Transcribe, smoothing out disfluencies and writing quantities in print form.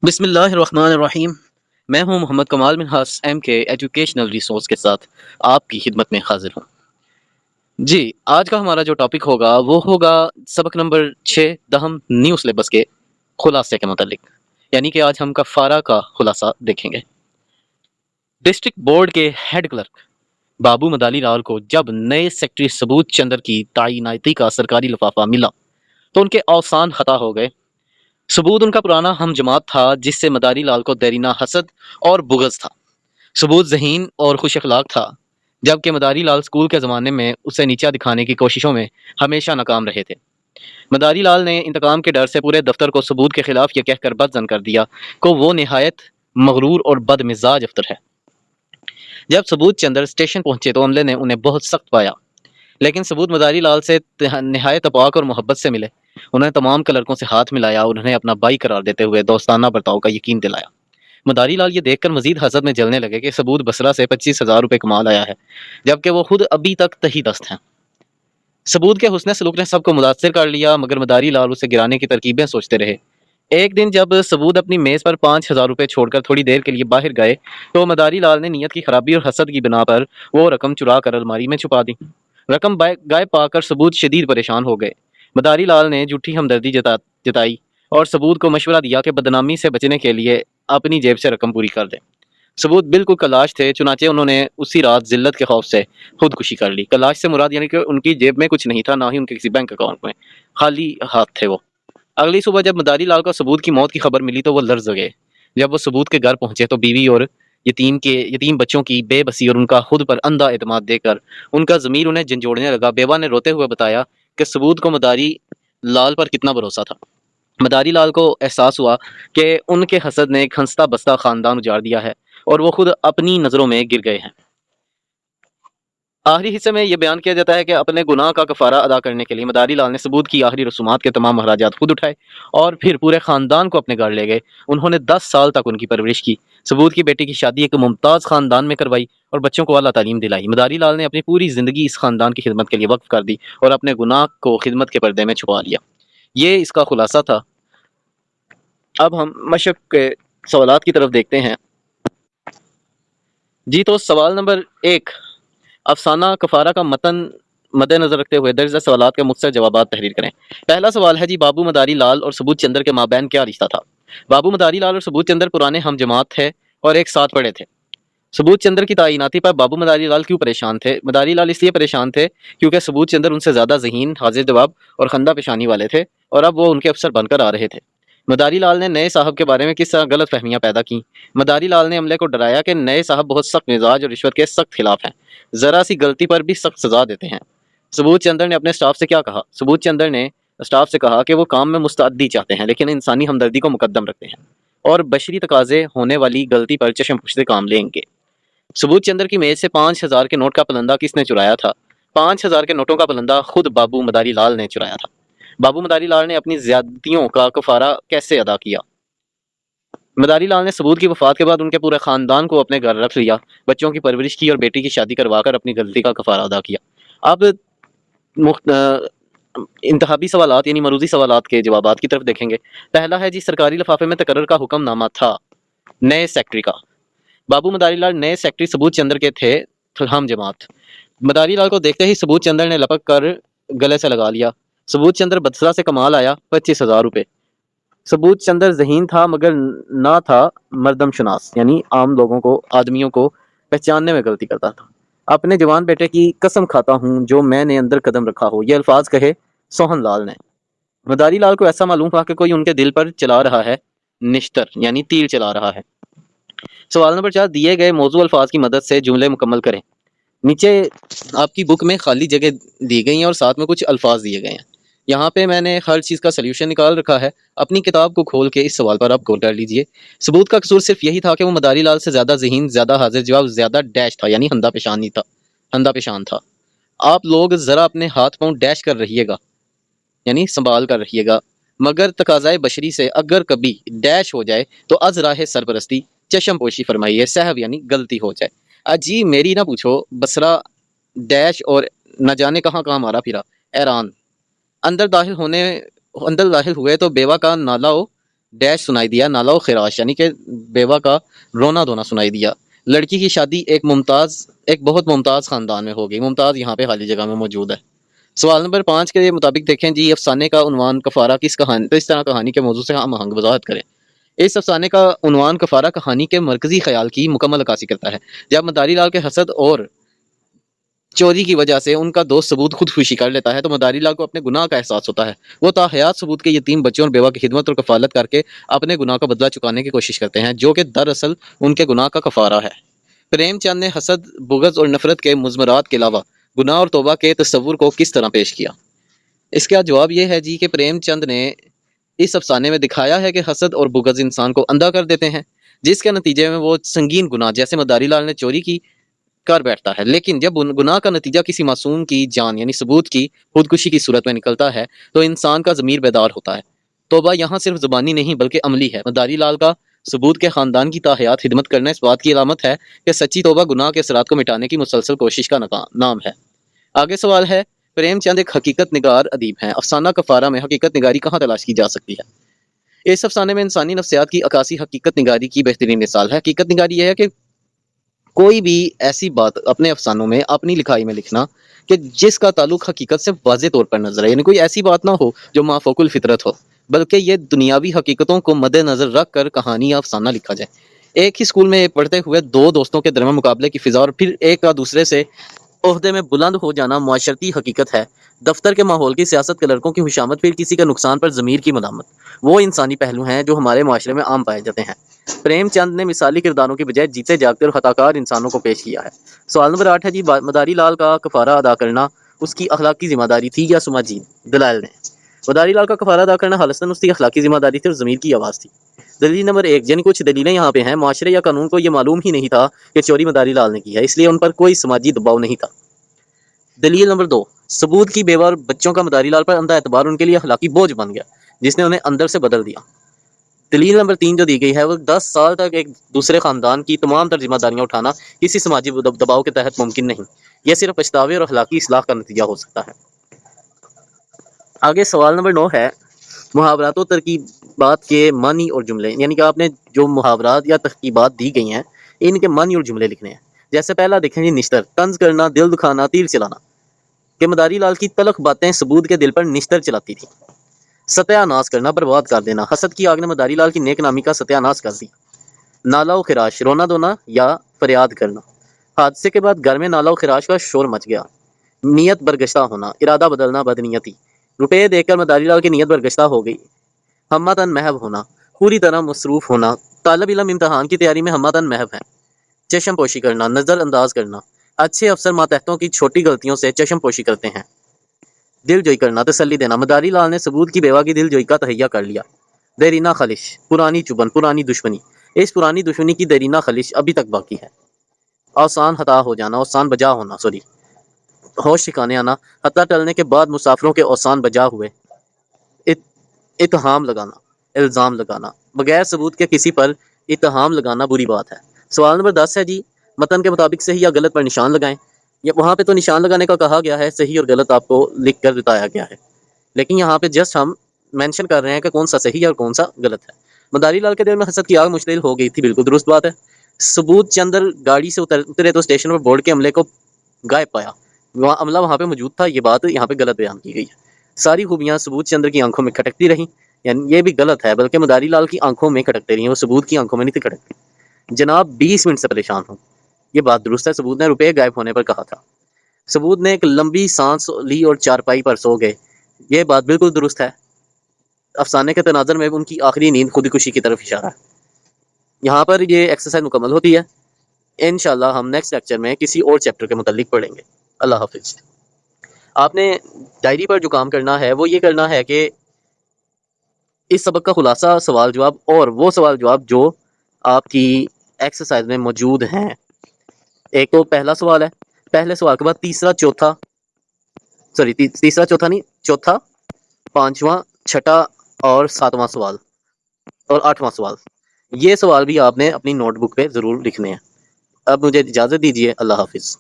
بسم اللہ الرحمن الرحیم۔ میں ہوں محمد کمال منہاس ایم کے ایجوکیشنل ریسورس کے ساتھ آپ کی خدمت میں حاضر ہوں۔ جی، آج کا ہمارا جو ٹاپک ہوگا وہ ہوگا سبق نمبر 6 دہم نیو سلیبس کے خلاصے کے متعلق، یعنی کہ آج ہم کفارہ کا خلاصہ دیکھیں گے۔ ڈسٹرکٹ بورڈ کے ہیڈ کلرک بابو مدالی لال کو جب نئے سیکٹری ثبوت چندر کی تعیناتی کا سرکاری لفافہ ملا تو ان کے اوسان خطا ہو گئے۔ ثبوت ان کا پرانا ہم جماعت تھا جس سے مداری لال کو دیرینہ حسد اور بغض تھا۔ ثبوت ذہین اور خوش اخلاق تھا، جبکہ مداری لال اسکول کے زمانے میں اسے نیچا دکھانے کی کوششوں میں ہمیشہ ناکام رہے تھے۔ مداری لال نے انتقام کے ڈر سے پورے دفتر کو ثبوت کے خلاف یہ کہہ کر بدظن کر دیا کہ وہ نہایت مغرور اور بد مزاج افسر ہے۔ جب ثبوت چندر اسٹیشن پہنچے تو عملے نے انہیں بہت سخت پایا، لیکن ثبوت مداری لال سے نہایت اپاک اور محبت سے ملے۔ انہوں نے تمام کلرکوں سے ہاتھ ملایا اور انہیں اپنا بھائی قرار دیتے ہوئے دوستانہ برتاؤ کا یقین دلایا۔ مداری لال یہ دیکھ کر مزید حسد میں جلنے لگے کہ ثبوت بصرہ سے 25,000 روپے کما لایا ہے، جبکہ وہ خود ابھی تک تہی دست ہیں۔ ثبوت کے حسن سلوک نے سب کو متاثر کر لیا، مگر مداری لال اسے گرانے کی ترکیبیں سوچتے رہے۔ ایک دن جب ثبوت اپنی میز پر 5,000 روپے چھوڑ کر تھوڑی دیر کے لیے باہر گئے تو مداری لال نے نیت کی خرابی اور حسد کی بنا پر وہ رقم چرا کر الماری میں چھپا دی۔ رقم غائب پا کر ثبوت شدید پریشان ہو گئے۔ مداری لال نے جھوٹی ہمدردی جتائی اور ثبوت کو مشورہ دیا کہ بدنامی سے بچنے کے لیے اپنی جیب سے رقم پوری کر دیں۔ ثبوت بالکل کلاش تھے، چنانچہ انہوں نے اسی رات ذلت کے خوف سے خودکشی کر لی۔ کلاش سے مراد یعنی کہ ان کی جیب میں کچھ نہیں تھا، نہ ہی ان کے کسی بینک اکاؤنٹ میں، خالی ہاتھ تھے وہ۔ اگلی صبح جب مداری لال کو ثبوت کی موت کی خبر ملی تو وہ لرز گئے۔ جب وہ ثبوت کے گھر پہنچے تو بیوی اور یتیم بچوں کی بے بسی اور ان کا خود پر اندھا اعتماد دیکھ کر ان کا ضمیر انہیں جھنجھوڑنے لگا۔ بیوہ نے روتے ہوئے بتایا کہ ثبوت کو مداری لال پر کتنا بھروسہ تھا۔ مداری لال کو احساس ہوا کہ ان کے حسد نے ایک ہنستا بستا خاندان اجاڑ دیا ہے اور وہ خود اپنی نظروں میں گر گئے ہیں۔ آخری حصے میں یہ بیان کیا جاتا ہے کہ اپنے گناہ کا کفارہ ادا کرنے کے لیے مداری لال نے ثبوت کی آخری رسومات کے تمام اخراجات خود اٹھائے اور پھر پورے خاندان کو اپنے گھر لے گئے۔ انہوں نے 10 سال تک ان کی پرورش کی۔ ثبوت کی بیٹی کی شادی ایک ممتاز خاندان میں کروائی اور بچوں کو اعلیٰ تعلیم دلائی۔ مداری لال نے اپنی پوری زندگی اس خاندان کی خدمت کے لیے وقف کر دی اور اپنے گناہ کو خدمت کے پردے میں چھپا لیا۔ یہ اس کا خلاصہ تھا۔ اب ہم مشق کے سوالات کی طرف دیکھتے ہیں۔ جی تو سوال نمبر 1، افسانہ کفارہ کا متن مد نظر رکھتے ہوئے درج ذیل سوالات کے مختصر جوابات تحریر کریں۔ پہلا سوال ہے جی، بابو مداری لال اور ثبوت چندر کے مابین کیا رشتہ تھا؟ بابو مداری لال اور ثبوت چندر پرانے ہم جماعت تھے اور ایک ساتھ پڑھے تھے۔ ثبوت چندر کی تعیناتی پر بابو مداری لال کیوں پریشان تھے؟ مداری لال اس لیے پریشان تھے کیونکہ ثبوت چندر ان سے زیادہ ذہین، حاضر جواب اور خندہ پیشانی والے تھے اور اب وہ ان کے افسر بن کر آ رہے تھے۔ مداری لال نے نئے صاحب کے بارے میں کس طرح غلط فہمیاں پیدا کیں؟ مداری لال نے عملے کو ڈرایا کہ نئے صاحب بہت سخت مزاج اور رشوت کے سخت خلاف ہیں، ذرا سی غلطی پر بھی سخت سزا دیتے ہیں۔ ثبوت چندر نے اپنے سٹاف سے کیا کہا؟ ثبوت چندر نے سٹاف سے کہا کہ وہ کام میں مستعدی چاہتے ہیں لیکن انسانی ہمدردی کو مقدم رکھتے ہیں اور بشری تقاضے ہونے والی غلطی پر چشم پوش سے کام لیں گے۔ ثبوت چندر کی میز سے 5,000 کے نوٹ کا پلندہ کس نے چرایا تھا؟ 5,000 کے نوٹوں کا پلندہ خود بابو مداری لال نے چرایا تھا۔ بابو مداری لال نے اپنی زیادتیوں کا کفارہ کیسے ادا کیا؟ مداری لال نے ثبوت کی وفات کے بعد ان کے پورے خاندان کو اپنے گھر رکھ لیا، بچوں کی پرورش کی اور بیٹی کی شادی کروا کر اپنی غلطی کا کفارہ ادا کیا۔ اب انتخابی سوالات یعنی مروزی سوالات کے جوابات کی طرف دیکھیں گے۔ پہلا ہے جی، سرکاری لفافے میں تقرر کا حکم نامہ تھا نئے سیکٹری کا۔ بابو مداری لال نئے سیکٹری ثبوت چندر کے تھے ہم جماعت۔ مداری لال کو دیکھتے ہی ثبوت چندر نے لپک کر گلے سے لگا لیا۔ ثبوت چندر بصرہ سے کمال آیا 25,000 روپے۔ ثبوت چندر ذہین تھا مگر نہ تھا مردم شناس، یعنی عام لوگوں کو، آدمیوں کو پہچاننے میں غلطی کرتا تھا۔ اپنے جوان بیٹے کی قسم کھاتا ہوں جو میں نے اندر قدم رکھا ہو، یہ الفاظ کہے سوہن لال نے۔ مداری لال کو ایسا معلوم ہوا کہ کوئی ان کے دل پر چلا رہا ہے نشتر، یعنی تیر چلا رہا ہے۔ سوال نمبر 4، دیے گئے موضوع الفاظ کی مدد سے جملے مکمل کریں۔ نیچے آپ کی بک میں خالی جگہ دی گئی ہیں اور ساتھ میں کچھ الفاظ دیے گئے ہیں۔ یہاں پہ میں نے ہر چیز کا سلیوشن نکال رکھا ہے، اپنی کتاب کو کھول کے اس سوال پر آپ غور کر لیجئے۔ ثبوت کا قصور صرف یہی تھا کہ وہ مداری لال سے زیادہ ذہین، زیادہ حاضر جواب، زیادہ ڈیش تھا، یعنی ہندہ پیشان تھا۔ آپ لوگ ذرا اپنے ہاتھ پاؤں ڈیش کر رہیے گا، یعنی سنبھال کر رہیے گا، مگر تقاضائے بشری سے اگر کبھی ڈیش ہو جائے تو از راہ سرپرستی چشم پوشی فرمائیے، سہو یعنی غلطی ہو جائے۔ جی میری نہ پوچھو، بصرہ ڈیش اور نہ جانے کہاں کہاں مارا پھرا، ایران۔ اندر داخل ہوئے تو بیوہ کا نالا ہو، डैश सुनाई दिया, नाला व खिराश यानी कि बेवा का रोना धोना सुनाई दिया। लड़की की शादी एक बहुत मुमताज़ ख़ानदान में हो गई। मुमताज़ यहाँ पे खाली जगह में मौजूद है। सवाल नंबर 5 के मुताबिक देखें जी, अफसाने का उन्वान कफ़ारा किस कहानी, तो इस तरह कहानी के मौजू से हम आहंग वजाहत करें। इस अफसाने का उन्वान कफ़ारा कहानी के मरकज़ी ख़याल की मुकम्मल अक्कासी करता है। जब मदारी लाल के हसद और चोरी की वजह से उनका दोस्त सबूत खुदकुशी कर लेता है तो मदारी लाल को अपने गुनाह का एहसास होता है। वो ताहयात सबूत के यतीम बच्चों और बेवा की खिदमत और कफालत करके अपने गुनाह का बदला चुकाने की कोशिश करते हैं, जो कि दरअसल उनके गुनाह का कफारा है। प्रेमचंद ने हसद, बुग़्ज़ और नफरत के मुज़मरात के अलावा गुनाह और तौबा के तस्वुर को किस तरह पेश किया? इसका जवाब ये है जी कि प्रेमचंद ने इस अफसाने में दिखाया है कि हसद और बुग़्ज़ इंसान को अंधा कर देते हैं, जिसके नतीजे में वो संगीन गुनाह जैसे मदारी लाल ने चोरी की कर बैठता है। लेकिन जब गुनाह का नतीजा किसी मासूम की जान यानी सबूत की खुदकुशी की सूरत में निकलता है तो इंसान का ज़मीर बेदार होता है। तौबा यहाँ सिर्फ ज़बानी नहीं बल्कि अमली है। मदारी लाल का सबूत के ख़ानदान की ताहयात खिदमत करना इस बात की अलामत है कि सच्ची तौबा गुनाह के असरात को मिटाने की मुसलसल कोशिश का नाम है। आगे सवाल है, प्रेमचंद एक हकीकत निगार अदीब हैं। अफसाना कफ़ारा में हकीकत निगारी कहाँ तलाश की जा सकती है? इस अफसाने में इंसानी नफ्सियात की अक्कासी हकीकत निगारी की बेहतरीन मिसाल है। हकीकत निगारी यह है कि कोई भी ऐसी बात अपने अफसानों में, अपनी लिखाई में लिखना कि जिसका ताल्लुक हकीकत से वाज़े तौर पर नजर आए, यानी कोई ऐसी बात ना हो जो माफोकुल फितरत हो, बल्कि ये दुनियावी हकीकतों को मद्देनजर रख कर कहानी या अफसाना लिखा जाए। एक ही स्कूल में पढ़ते हुए दो दोस्तों के दरमियान मुकाबले की फिजा और फिर एक का दूसरे से ओहदे में बुलंद हो जाना मुआशरती हकीकत है। दफ्तर के माहौल की सियासत के लड़कों की खुशामद, फिर किसी के नुकसान पर ज़मीर की मदामत, वो इंसानी पहलू हैं जो हमारे माशरे में आम पाए जाते हैं। प्रेमचंद ने मिसाली किरदारों की बजाय जीते जागते और खताकार इंसानों को पेश किया है। सवाल नंबर 8 है जी, मदारी लाल का कफ़ारा अदा करना उसकी अखलाकी जिम्मेदारी थी या समाजी दलाइल ने? मदारी लाल का कफ़ारा अदा करना खालिस्तन उसकी अखलाकी जिम्मेदारी थी और ज़मीर की आवाज़ थी। दलील नंबर 1, यानी कुछ दलीलें यहाँ पे हैं। माशरे या कानून को ये मालूम ही नहीं था कि चोरी मदारी लाल ने की है, इसलिए उन पर कोई समाजी दबाव नहीं था। दलील नंबर 2, सबूत की बेवा और बच्चों का मदारी लाल पर अंधा एतबार उनके लिए अखलाकी बोझ बन गया, जिसने उन्हें अंदर से बदल दिया। दलील नंबर 3 जो दी गई है वो 10 साल तक एक दूसरे खानदान की तमाम तर जिम्मेदारियां उठाना किसी समाजी दबाव के तहत मुमकिन नहीं। यह सिर्फ पछतावे और अखलाकी इस्लाह का नतीजा हो सकता है। आगे सवाल नंबर 9 है, मुहावरात और तरकीबात के मानी और जुमले, यानी कि आपने जो मुहावरात या तरकीबात दी गई हैं इनके मानी और जुमले लिखने हैं। जैसे पहला देखें जी, निश्तर, तंज करना, दिल दुखाना, तीर चलाना। कि मदारी लाल की तलख बातें सबूत के दिल पर निश्तर चलाती थी। सत्यानाश करना, बर्बाद कर देना, हसद की आग ने मदारी लाल की नेक नामी का सत्यानाश कर दी। नाला व खिराश, रोना धोना या फरियाद करना। हादसे के बाद घर में नाला व खिराश का शोर मच गया। नियत बरगश्ता होना, इरादा बदलना, बदनीयती। रुपये देकर मदारी लाल की नियत बरगश्ता हो गई। हम्मातन महव होना, पूरी तरह मसरूफ होना। तालब इलम इम्तहान की तैयारी में हम्मातन महव है। चश्म पोशी करना, नजर अंदाज करना। अच्छे अफसर मातहतों की छोटी गलतियों से चश्म पोशी करते हैं। दिल जोई करना, तसल्ली देना। मदारी लाल ने सबूत की बेवा की दिल जोई का तहैया कर लिया। देरीना खलिश, पुरानी चुभन, पुरानी दुश्मनी। इस पुरानी दुश्मनी की देरीना खलिश अभी तक बाकी है। आसान हता हो जाना, आसान बजा होना, सॉरी, होश ठिकाने आना। हत्या टलने के बाद मुसाफिरों के औसान बजा हुए। इत्हाम लगाना, इल्ज़ाम लगाना। बगैर सबूत के किसी पर इत्हाम लगाना बुरी बात है। सवाल नंबर 10 है जी, मतन के मुताबिक सही या गलत पर निशान लगाएं। या वहाँ पे तो निशान लगाने का कहा गया है, सही और गलत आपको लिख कर बताया गया है, लेकिन यहाँ पे जस्ट हम मेंशन कर रहे हैं कि कौन सा सही है और कौन सा गलत है। मदारी लाल के दिल में हसद की आग मुश्तिल हो गई थी, बिल्कुल दुरुस्त बात है। सबूत चंदर गाड़ी से उतरे तो स्टेशन पर बोर्ड के अमले को गायब पाया, अमला वहाँ पे मौजूद था, ये बात यहाँ पे गलत बयान की गई है। सारी खूबियाँ सबूत चंद्र की आंखों में खटकती रहीं, यानी ये भी गलत है, बल्कि मदारी लाल की आंखों में खटकती रही, वो सबूत की आंखों में नहीं थी खटकती। जनाब 20 मिनट से परेशान हूँ, ये बात दुरुस्त है। सबूत ने रुपये गायब होने पर कहा था। सबूत ने एक लंबी सांस ली और चारपाई पर सो गए, ये बात बिल्कुल दुरुस्त है। अफसाने के तनाज़र में उनकी आखिरी नींद खुदकुशी की तरफ इशारा है। यहाँ पर ये एक्सरसाइज मुकम्मल होती है। इंशाल्लाह हम नेक्स्ट लेक्चर में किसी और चैप्टर के मुतालिक पढ़ेंगे। अल्लाह हाफिज़। आपने डायरी पर जो काम करना है वो ये करना है कि इस सबक का खुलासा, सवाल जवाब और वो सवाल जवाब जो आपकी एक्सरसाइज में मौजूद हैं। एक तो पहला सवाल है, पहले सवाल के बाद तीसरा चौथा, सॉरी तीसरा चौथा नहीं, चौथा, पांचवा, छठा और सातवां सवाल और आठवां सवाल, ये सवाल भी आपने अपनी नोटबुक पे ज़रूर लिखने हैं। अब मुझे इजाज़त दीजिए, अल्लाह हाफिज़।